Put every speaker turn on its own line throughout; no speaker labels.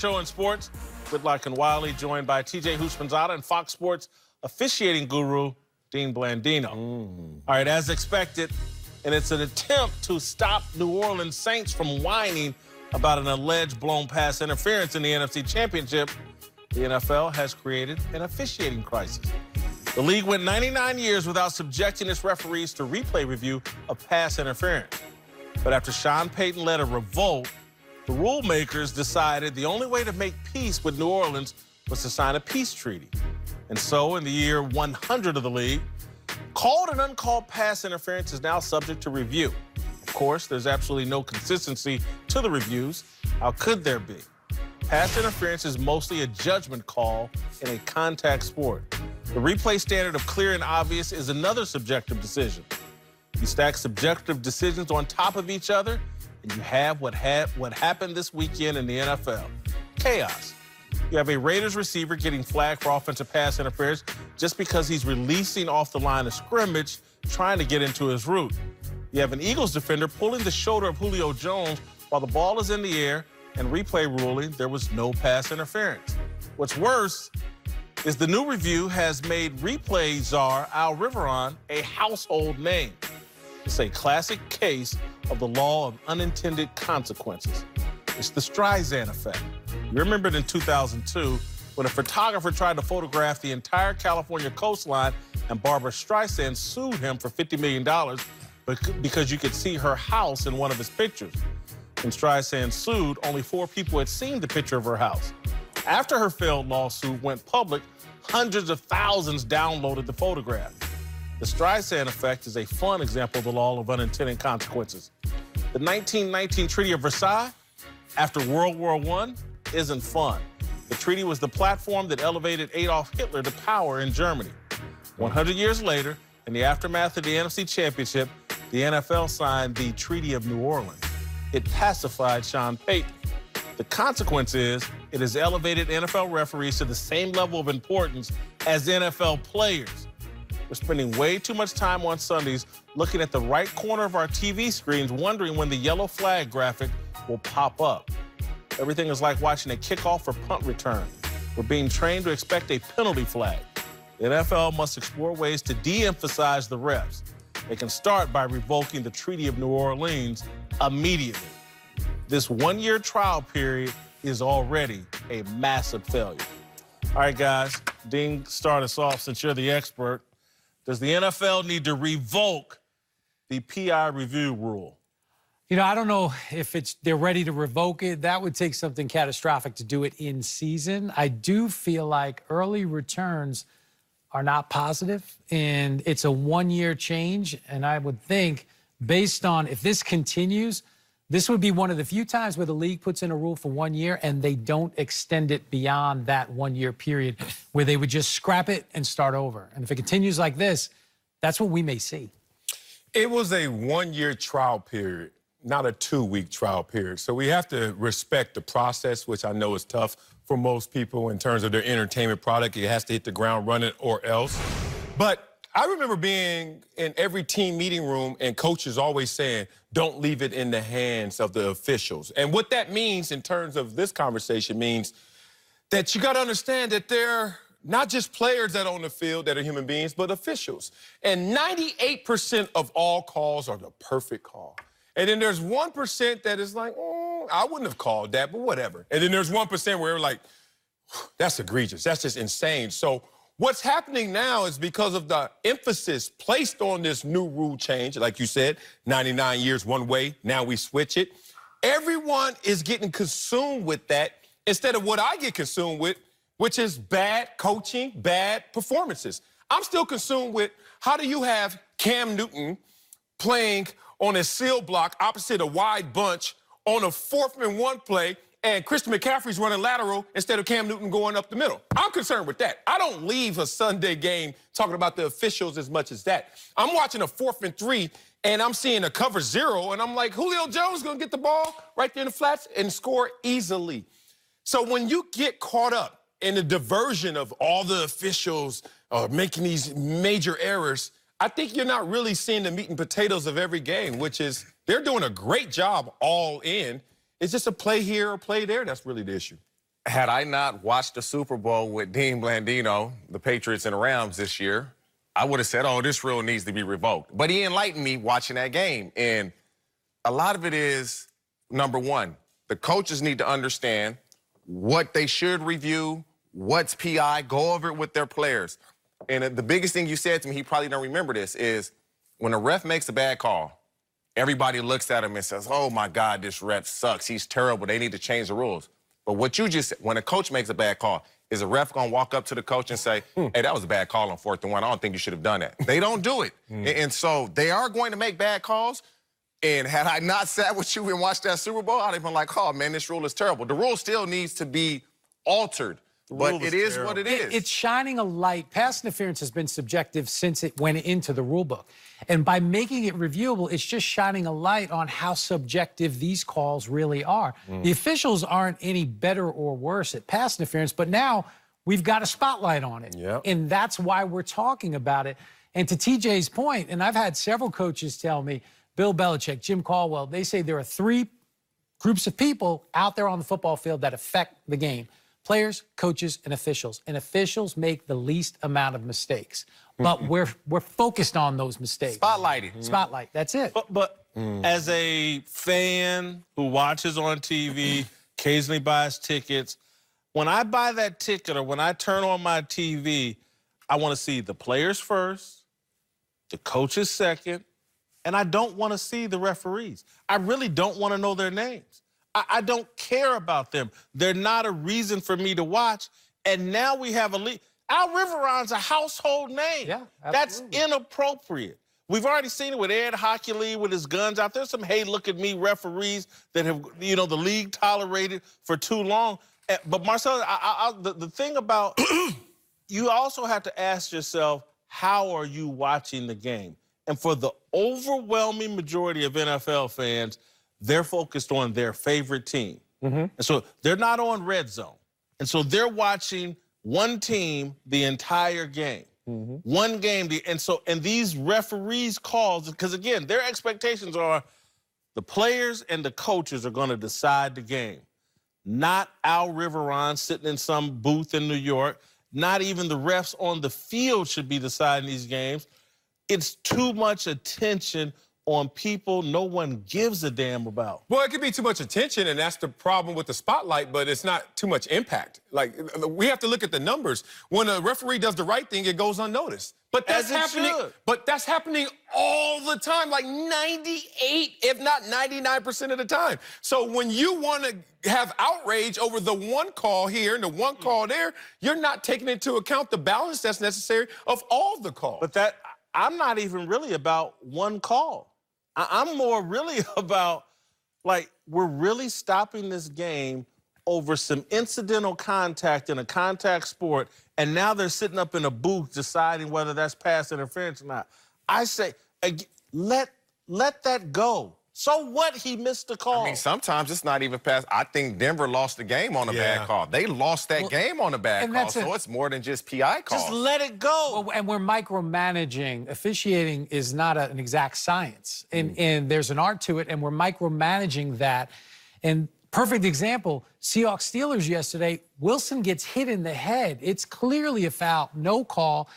Show in sports, Whitlock and Wiley, joined by TJ Houshmandzadeh and Fox Sports officiating guru Dean Blandino. All right, as expected, and it's an attempt to stop New Orleans Saints from whining about an alleged blown pass interference in the NFC Championship. The NFL has created an officiating crisis. The league went 99 years without subjecting its referees to replay review of pass interference. But after Sean Payton led a revolt, the rule makers decided the only way to make peace with New Orleans was to sign a peace treaty. And so, in the year 100 of the league, called and uncalled pass interference is now subject to review. Of course, there's absolutely no consistency to the reviews. How could there be? Pass interference is mostly a judgment call in a contact sport. The replay standard of clear and obvious is another subjective decision. You stack subjective decisions on top of each other, and you have what happened this weekend in the NFL. Chaos. You have a Raiders receiver getting flagged for offensive pass interference just because he's releasing off the line of scrimmage, trying to get into his route. You have an Eagles defender pulling the shoulder of Julio Jones while the ball is in the air, and replay ruling there was no pass interference. What's worse is the new review has made replay czar Al Riveron a household name. It's a classic case of the law of unintended consequences. It's the Streisand effect. You remember it in 2002 when a photographer tried to photograph the entire California coastline and Barbara Streisand sued him for $50 million because you could see her house in one of his pictures. When Streisand sued, only 4 people had seen the picture of her house. After her failed lawsuit went public, hundreds of thousands downloaded the photograph. The Streisand effect is a fun example of the law of unintended consequences. The 1919 Treaty of Versailles, after World War I, isn't fun. The treaty was the platform that elevated Adolf Hitler to power in Germany. 100 years later, in the aftermath of the NFC Championship, the NFL signed the Treaty of New Orleans. It pacified Sean Payton. The consequence is it has elevated NFL referees to the same level of importance as NFL players. We're spending way too much time on Sundays looking at the right corner of our TV screens, wondering when the yellow flag graphic will pop up. Everything is like watching a kickoff or punt return. We're being trained to expect a penalty flag. The NFL must explore ways to de-emphasize the refs. They can start by revoking the Treaty of New Orleans immediately. This one-year trial period is already a massive failure. All right, guys, Dean, start us off since you're the expert. Does the NFL need to revoke the PI review rule?
You know, I don't know if they're ready to revoke it. That would take something catastrophic to do it in season. I do feel like early returns are not positive, and it's a one-year change. And I would think, based on if this continues, this would be one of the few times where the league puts in a rule for 1 year and they don't extend it beyond that 1 year period, where they would just scrap it and start over. And if it continues like this, that's what we may see.
It was a 1 year trial period, not a 2-week trial period. So we have to respect the process, which I know is tough for most people in terms of their entertainment product. It has to hit the ground running or else. But I remember being in every team meeting room and coaches always saying, don't leave it in the hands of the officials. And what that means in terms of this conversation means that you got to understand that they're not just players that are on the field that are human beings, but officials. And 98% of all calls are the perfect call. And then there's 1% that is like, I wouldn't have called that, but whatever. And then there's 1% where we're like, that's egregious. That's just insane. So what's happening now is because of the emphasis placed on this new rule change, like you said, 99 years one way, now we switch it. Everyone is getting consumed with that instead of what I get consumed with, which is bad coaching, bad performances. I'm still consumed with how do you have Cam Newton playing on a seal block opposite a wide bunch on a 4th and 1 play, and Christian McCaffrey's running lateral instead of Cam Newton going up the middle. I'm concerned with that. I don't leave a Sunday game talking about the officials as much as that. I'm watching a 4th and 3, and I'm seeing a cover 0, and I'm like, Julio Jones is going to get the ball right there in the flats and score easily. So when you get caught up in the diversion of all the officials making these major errors, I think you're not really seeing the meat and potatoes of every game, which is they're doing a great job all in. It's just a play here or play there. That's really the issue.
Had I not watched the Super Bowl with Dean Blandino, the Patriots and the Rams this year, I would have said, oh, this rule needs to be revoked. But he enlightened me watching that game. And a lot of it is, number one, the coaches need to understand what they should review, what's PI, go over it with their players. And the biggest thing you said to me, he probably don't remember this, is when a ref makes a bad call, everybody looks at him and says, oh, my God, this ref sucks. He's terrible. They need to change the rules. But what you just said, when a coach makes a bad call, is a ref going to walk up to the coach and say, hey, that was a bad call on 4th and 1. I don't think you should have done that. They don't do it. And so they are going to make bad calls. And had I not sat with you and watched that Super Bowl, I'd have been like, oh, man, this rule is terrible. The rule still needs to be altered. But it is what it is.
It's shining a light. Pass interference has been subjective since it went into the rule book. And by making it reviewable, it's just shining a light on how subjective these calls really are. The officials aren't any better or worse at pass interference, but now we've got a spotlight on it. And that's why we're talking about it. And to TJ's point, and I've had several coaches tell me, Bill Belichick, Jim Caldwell, they say there are 3 groups of people out there on the football field that affect the game. Players, coaches, and officials. And officials make the least amount of mistakes. But we're focused on those mistakes.
Spotlighting.
Spotlight, that's it.
But as a fan who watches on TV, occasionally buys tickets, when I buy that ticket or when I turn on my TV, I want to see the players first, the coaches second, and I don't want to see the referees. I really don't want to know their names. I don't care about them. They're not a reason for me to watch. And now we have a league. Al Riveron's a household name.
Yeah,
that's inappropriate. We've already seen it with Ed Hockley with his guns out there. Some hey, look at me referees that have, the league tolerated for too long. But Marcel, the thing about you also have to ask yourself, how are you watching the game? And for the overwhelming majority of NFL fans, they're focused on their favorite team. And so they're not on red zone. And so they're watching one team the entire game. One game. And these referees' calls, because again, their expectations are the players and the coaches are going to decide the game. Not Al Riveron sitting in some booth in New York. Not even the refs on the field should be deciding these games. It's too much attention on people no one gives a damn about.
Well, it could be too much attention, and that's the problem with the spotlight, but it's not too much impact. Like, we have to look at the numbers. When a referee does the right thing, it goes unnoticed. But that's happening. But that's happening all the time, like 98, if not 99% of the time. So when you want to have outrage over the one call here and the one call there, you're not taking into account the balance that's necessary of all the calls.
But I'm not even really about one call. I'm more really about, like, we're really stopping this game over some incidental contact in a contact sport, and now they're sitting up in a booth deciding whether that's pass interference or not. I say, let that go. So what? He missed the call.
I mean, sometimes it's not even pass. I think Denver lost the game on a bad call. They lost that game on a bad call, so it's more than just PI calls.
Just let it go.
Well, and we're micromanaging. Officiating is not an exact science, and there's an art to it, and we're micromanaging that. And perfect example, Seahawks-Steelers yesterday, Wilson gets hit in the head. It's clearly a foul, no call.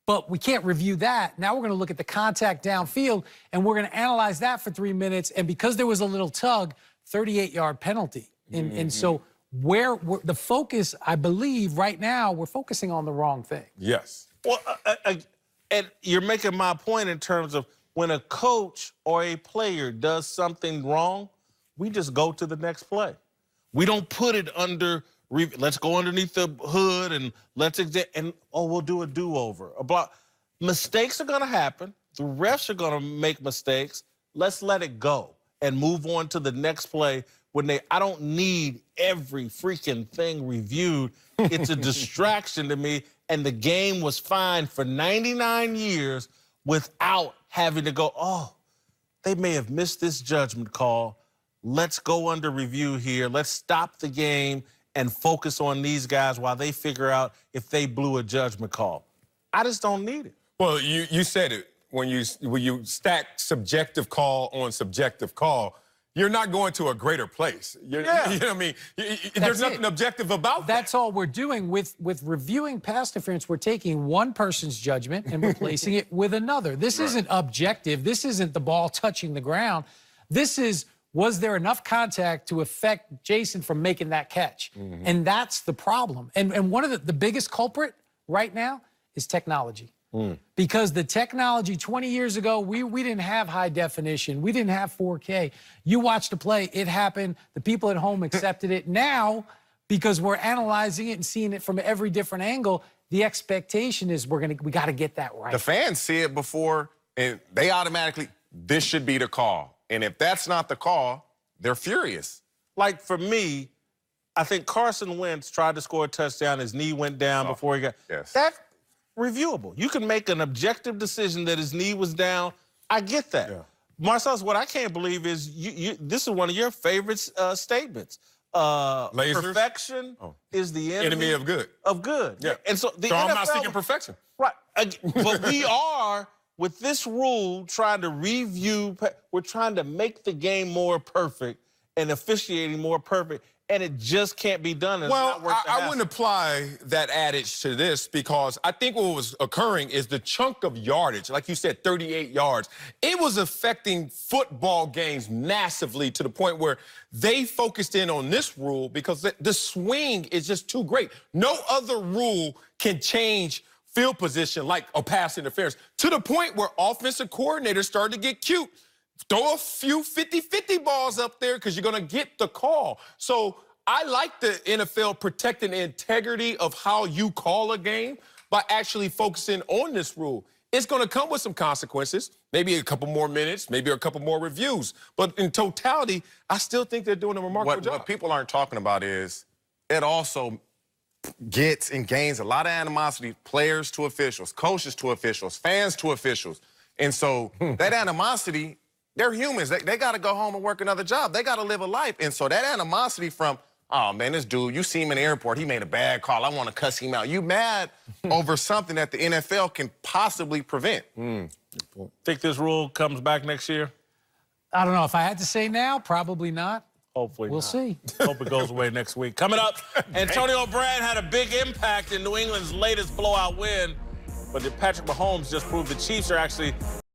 But we can't review that. Now we're going to look at the contact downfield, and we're going to analyze that for 3 minutes. And because there was a little tug, 38-yard penalty. And so we're the focus, I believe, right now, we're focusing on the wrong thing.
Yes.
Well, and you're making my point in terms of when a coach or a player does something wrong, we just go to the next play. We don't put it under... Let's go underneath the hood and we'll do a do-over. Mistakes are going to happen. The refs are going to make mistakes. Let's let it go and move on to the next play. I don't need every freaking thing reviewed. It's a distraction to me. And the game was fine for 99 years without having to go, oh, they may have missed this judgment call. Let's go under review here. Let's stop the game and focus on these guys while they figure out if they blew a judgment call. I just don't need it.
Well, you said it. When you stack subjective call on subjective call, you're not going to a greater place. You know what I mean? There's nothing objective about that.
That's all we're doing with reviewing pass interference. We're taking one person's judgment and replacing it with another. This isn't objective. This isn't the ball touching the ground. This is, was there enough contact to affect Jason from making that catch? And that's the problem. And one of the biggest culprit right now is technology. Because the technology 20 years ago, we didn't have high definition. We didn't have 4K. You watched the play, it happened. The people at home accepted it. Now, because we're analyzing it and seeing it from every different angle, the expectation is we got to get that right.
The fans see it before, and they automatically, this should be the call. And if that's not the call, they're furious.
Like, for me, I think Carson Wentz tried to score a touchdown. His knee went down before he got... That's reviewable. You can make an objective decision that his knee was down. I get that. Marcellus, what I can't believe is this is one of your favorite statements. Perfection is the enemy
of good.
Of good.
Yeah.
And so the NFL,
I'm not seeking perfection.
Right. But we are, with this rule, trying to review. We're trying to make the game more perfect and officiating more perfect. And it just can't be done.
Well, I wouldn't apply that adage to this because I think what was occurring is the chunk of yardage, like you said, 38 yards, it was affecting football games massively to the point where they focused in on this rule because the swing is just too great. No other rule can change field position like a pass interference to the point where offensive coordinators started to get cute. Throw a few 50-50 balls up there because you're going to get the call. So I like the NFL protecting the integrity of how you call a game by actually focusing on this rule. It's going to come with some consequences, maybe a couple more minutes, maybe a couple more reviews. But in totality, I still think they're doing a remarkable job.
What people aren't talking about is it also gets and gains a lot of animosity, players to officials, coaches to officials, fans to officials. And so that animosity... They're humans. They got to go home and work another job. They got to live a life. And so that animosity from, oh, man, this dude, you see him in the airport, he made a bad call. I want to cuss him out. You mad over something that the NFL can possibly prevent.
Think this rule comes back next year?
I don't know. If I had to say now, probably not.
Hopefully
We'll see.
Hope it goes away next week. Coming up, Antonio Brown had a big impact in New England's latest blowout win. But Patrick Mahomes just proved the Chiefs are actually